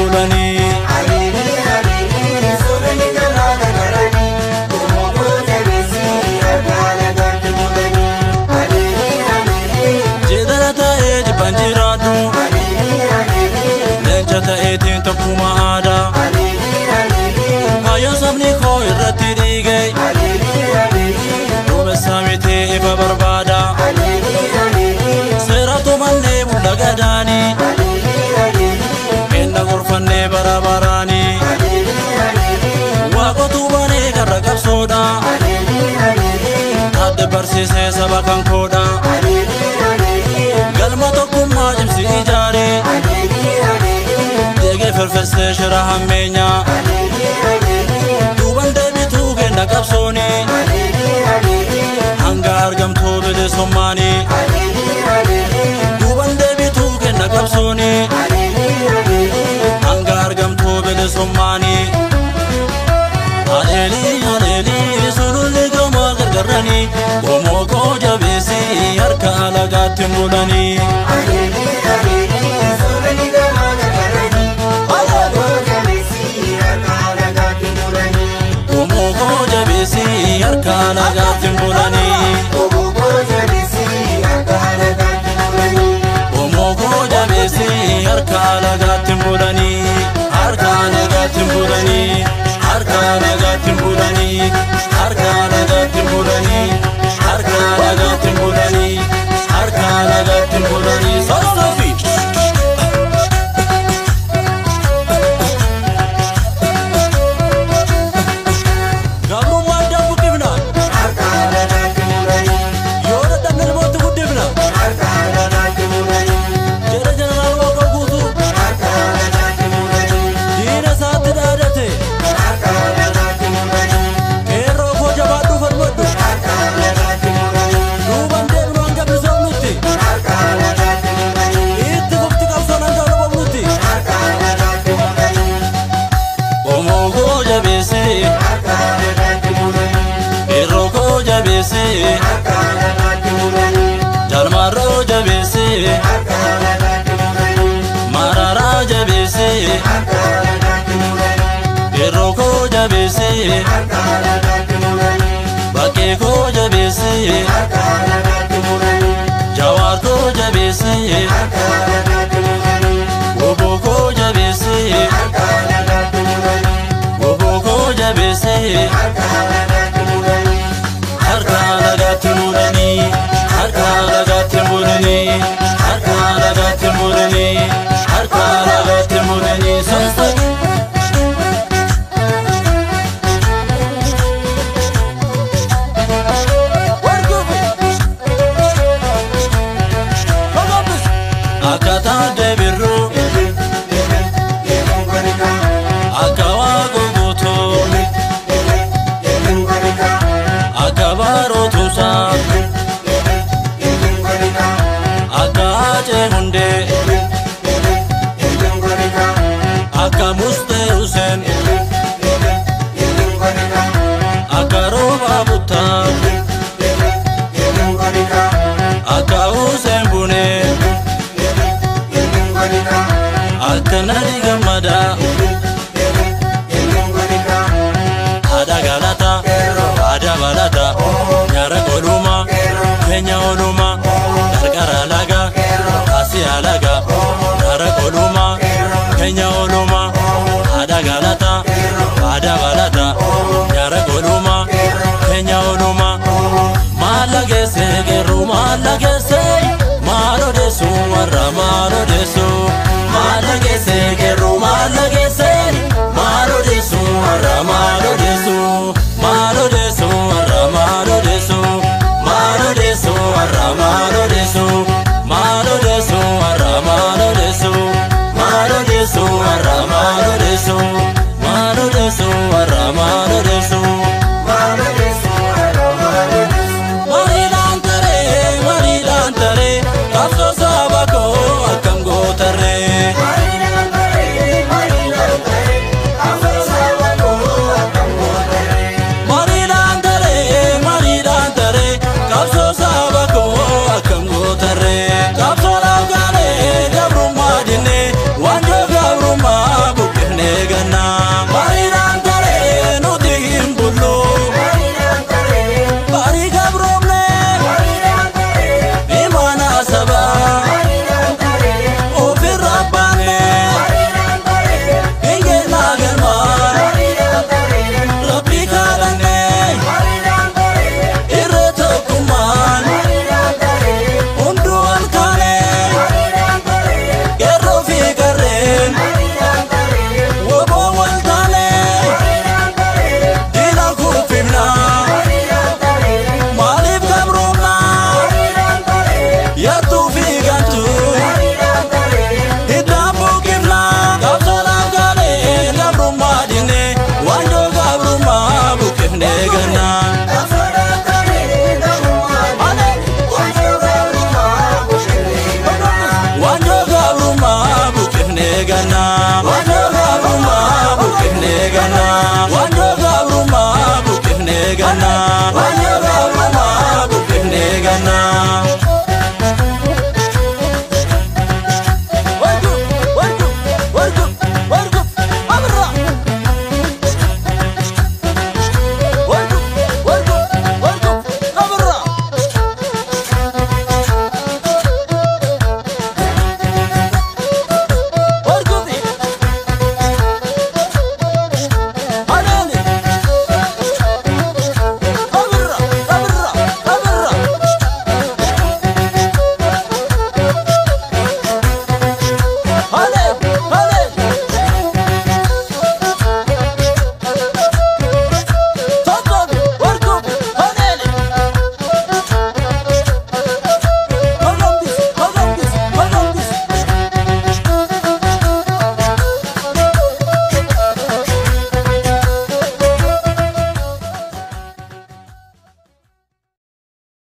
bulani jedata eji banjiradu lenjata etin takuma ada ayo sabni ko irratti digay dube samite ifa barbada serato manne mulagadani enna gorfanne barabarani waqotu bane garagab soda adde barsise sabakan koda galma tokkumma jimsi ijare dege ferfeste shara hammenya duban debitu kenna qabsoni hanga argamto bede somani duban debitu kenna qabsoni hanga argamto bede somani aleli aleli sulul gama gargarani gomo ko jabesi harka alagati mulani aleli aleli sulul gama gargarani alago jabesi harka alagati mulani gomo ko jabesi harka alagati mulani gomo ko jabesi harka alagati mulani gomo ko jabesi harka alagati mulani harka alagati mulani harka alagati mulani harka alagati mulani harka alagati mulani harka alagati mulani safi gabru madda bukibna harka alagati mulani yora dangal mot gudibna harka alagati mulani jere general waka gutu harka alagati mulani dina saat dadate harka alagati mulani ero ko jabadu farmadu harka alagati mulani duban debnu anga bisomnuti harka alagati mulani itti gufti qabsona jalo bamnuti harka alagati mulani omo go jabese harka alagati mulani ero ko jabese harka alagati mulani jalmaro jabese harka alagati mulani marara jabese harka alagati mulani ero ko jabese harka alagati mulani bakke ko jabese harka alagati mulani jawar ko jabese harka alagati mulani gobo ko jabese harka alagati mulani gobo ko jabese harka alagati mulani harka alagati mulani harka alagati mulani harka alagati mulani harka alagati mulani sasa akata debiru akawa gogoto akabaro tusa akaje hunde akamuste husen akaro babuta akausen bune akanadi gamada ada galata ada balata nyara koluma kenya oluma gargara laga asia laga nyara koluma kenya oluma ada galata ada balata nyara koluma kenya oluma malagese geru malagese malo desu warra malo desu malagese geru malagese malo desu warra malo desu malo desu warra malo desu malo desu warra malo desu malo desu warra malo desu malo desu warra malo desu malo desu warra malo desu malo desu warra malo desu marilantare kapso sabako akam gotare Kapso la gane, gabru madine, wanjo gabru ma. Wando garuma bukne gana. Wando